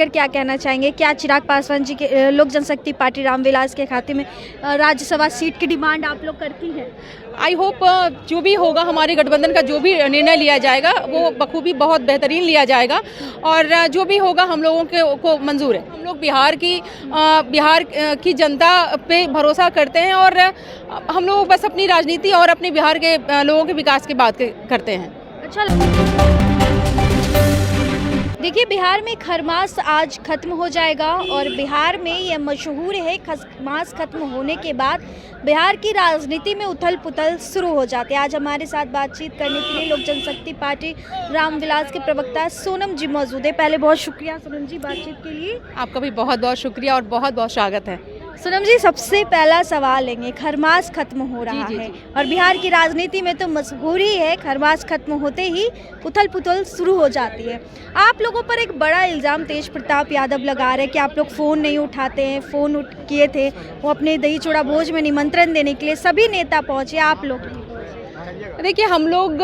लेकर क्या कहना चाहेंगे? क्या चिराग पासवान जी के लोक जनशक्ति पार्टी रामविलास के खाते में राज्यसभा सीट की डिमांड आप लोग करती हैं? आई होप जो भी होगा, हमारे गठबंधन का जो भी निर्णय लिया जाएगा वो बखूबी बहुत बेहतरीन लिया जाएगा और जो भी होगा हम लोगों को मंजूर है। हम लोग बिहार की जनता पे भरोसा करते हैं और हम लोग बस अपनी राजनीति और अपने बिहार के लोगों के विकास की बात करते हैं। अच्छा, देखिए बिहार में खरमास आज खत्म हो जाएगा और बिहार में यह मशहूर है, खरमास खत्म होने के बाद बिहार की राजनीति में उथल पुथल शुरू हो जाती है। आज हमारे साथ बातचीत करने के लिए लोक जनशक्ति पार्टी रामविलास के प्रवक्ता सोनम जी मौजूद है। पहले बहुत शुक्रिया सोनम जी बातचीत के लिए। आपका भी बहुत बहुत शुक्रिया और बहुत बहुत स्वागत है। सोनम जी, सबसे पहला सवाल लेंगे, खरमास खत्म हो रहा है और बिहार की राजनीति में तो मशहूरी है, खरमास खत्म होते ही उथल पुथल शुरू हो जाती है। आप लोगों पर एक बड़ा इल्ज़ाम तेज प्रताप यादव लगा रहे हैं कि आप लोग फ़ोन नहीं उठाते हैं। फ़ोन किए थे वो अपने दही चूड़ा भोज में निमंत्रण देने के लिए, सभी नेता पहुँचे, आप लोग नहीं। देखिए हम लोग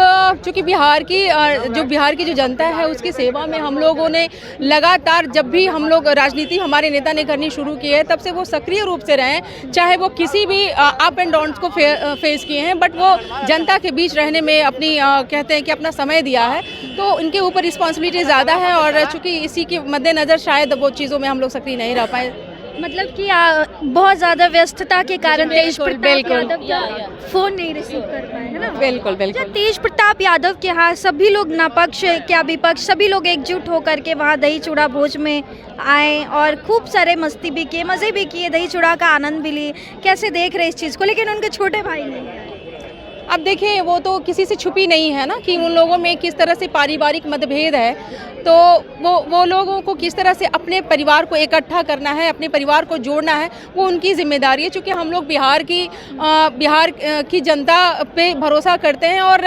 चूँकि बिहार की जो जनता है उसकी सेवा में हम लोगों ने लगातार, जब भी हम लोग राजनीति हमारे नेता ने करनी शुरू की है तब से वो सक्रिय रूप से रहे, चाहे वो किसी भी अप एंड डाउन्स को फेस किए हैं, बट वो जनता के बीच रहने में अपनी कहते हैं कि अपना समय दिया है, तो इनके ऊपर रिस्पॉन्सिबिलिटी ज़्यादा है और चूँकि इसी के मद्देनज़र शायद वो चीज़ों में हम लोग सक्रिय नहीं रह पाए। मतलब कि बहुत ज़्यादा व्यस्तता के कारण तेज प्रताप यादव फ़ोन नहीं रिसीव कर पाए, है ना? बिल्कुल बिल्कुल। तेज प्रताप यादव के यहाँ सभी लोग, ना पक्ष क्या विपक्ष, सभी लोग एकजुट होकर के वहाँ दही चूड़ा भोज में आए और खूब सारे मस्ती भी किए, मज़े भी किए, दही चूड़ा का आनंद भी लिए। कैसे देख रहे इस चीज़ को? लेकिन उनके छोटे भाई नहीं है। अब देखिए वो तो किसी से छुपी नहीं है ना कि उन लोगों में किस तरह से पारिवारिक मतभेद है, तो वो लोगों को किस तरह से अपने परिवार को इकट्ठा करना है, अपने परिवार को जोड़ना है, वो उनकी जिम्मेदारी है। क्योंकि हम लोग बिहार की जनता पे भरोसा करते हैं और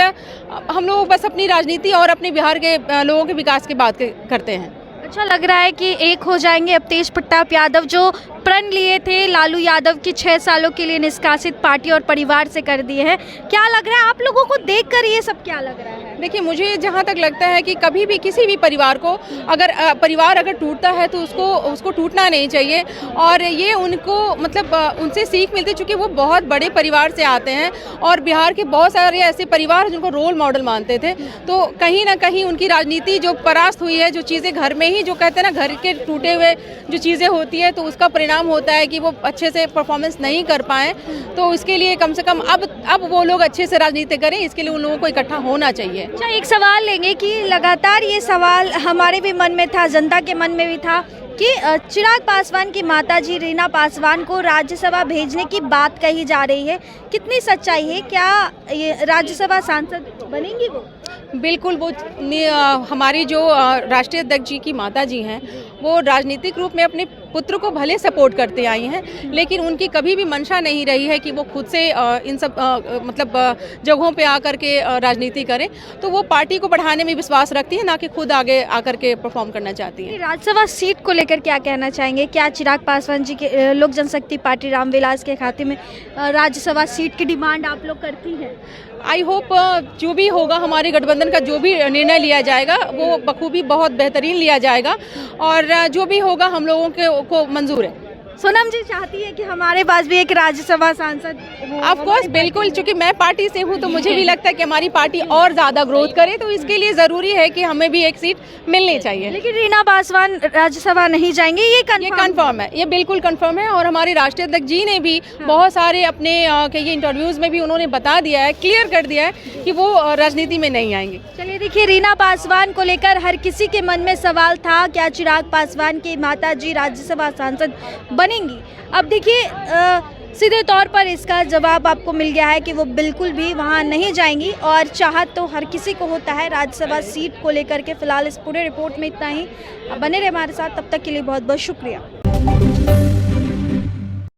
हम लोग बस अपनी राजनीति और अपने बिहार के लोगों के विकास की बात करते हैं। अच्छा लग रहा है कि एक हो जाएंगे अब तेज प्रताप यादव, जो प्रण लिए थे लालू यादव की 6 सालों के लिए निष्कासित पार्टी और परिवार से कर दिए हैं। क्या लग रहा है आप लोगों को देखकर, ये सब क्या लग रहा है? देखिए मुझे जहाँ तक लगता है कि कभी भी किसी भी परिवार को परिवार अगर टूटता है तो उसको टूटना नहीं चाहिए और ये उनको मतलब उनसे सीख मिलती है, चूँकि वो बहुत बड़े परिवार से आते हैं और बिहार के बहुत सारे ऐसे परिवार जिनको रोल मॉडल मानते थे, तो कहीं ना कहीं उनकी राजनीति जो परास्त हुई है, जो चीज़ें घर में ही, जो कहते हैं ना घर के टूटे हुए जो चीज़ें होती है, तो उसका परिणाम होता है कि वो अच्छे से परफॉर्मेंस नहीं कर पाए। तो इसके लिए कम से कम अब वो लोग अच्छे से राजनीति करें, इसके लिए उन लोगों को इकट्ठा होना चाहिए। अच्छा, एक सवाल लेंगे कि लगातार ये सवाल हमारे भी मन में था, जनता के मन में भी था कि चिराग पासवान की माताजी रीना पासवान को राज्यसभा भेजने की बात कही जा रही है, कितनी सच्चाई है? क्या ये राज्यसभा सांसद बनेंगी वो? बिल्कुल, वो हमारी जो राष्ट्रीय अध्यक्ष जी की माता जी हैं, वो राजनीतिक रूप में अपने पुत्र को भले सपोर्ट करते आई हैं, लेकिन उनकी कभी भी मंशा नहीं रही है कि वो खुद से इन सब मतलब जगहों पे आकर के राजनीति करें। तो वो पार्टी को बढ़ाने में विश्वास रखती है, ना कि खुद आगे आकर के परफॉर्म करना चाहती है। राज्यसभा सीट को लेकर क्या कहना चाहेंगे? क्या चिराग पासवान जी के लोक जनशक्ति पार्टी रामविलास के खाते में राज्यसभा सीट की डिमांड आप लोग करती हैं? आई होप जो भी होगा, हमारे गठबंधन का जो भी निर्णय लिया जाएगा वो बखूबी बहुत बेहतरीन लिया जाएगा और जो भी होगा हम लोगों को मंजूर है। सोनम जी चाहती है कि हमारे पास भी एक राज्यसभा सांसद हो। ऑफ कोर्स, बिल्कुल, क्योंकि मैं पार्टी से हूँ तो मुझे भी लगता है कि हमारी पार्टी और ज़्यादा ग्रोथ करे, तो इसके लिए ज़रूरी है कि हमें भी एक सीट मिलनी चाहिए। लेकिन रीना पासवान राज्यसभा नहीं जाएंगे, ये कंफर्म है, ये बिल्कुल कंफर्म है और हमारे राष्ट्रीय अध्यक्ष जी ने भी बहुत सारे अपने ये इंटरव्यूज़ में भी उन्होंने बता दिया है, क्लियर कर दिया है कि वो राजनीति में नहीं आएंगे। चलिए देखिए, रीना पासवान को लेकर हर किसी के मन में सवाल था, क्या चिराग पासवान की माताजी राज्यसभा सांसद बनेंगी? अब देखिए सीधे तौर पर इसका जवाब आपको मिल गया है कि वो बिल्कुल भी वहाँ नहीं जाएंगी और चाहत तो हर किसी को होता है राज्यसभा सीट को लेकर के। फिलहाल इस पूरे रिपोर्ट में इतना ही। बने रहे हमारे साथ, तब तक के लिए बहुत बहुत शुक्रिया।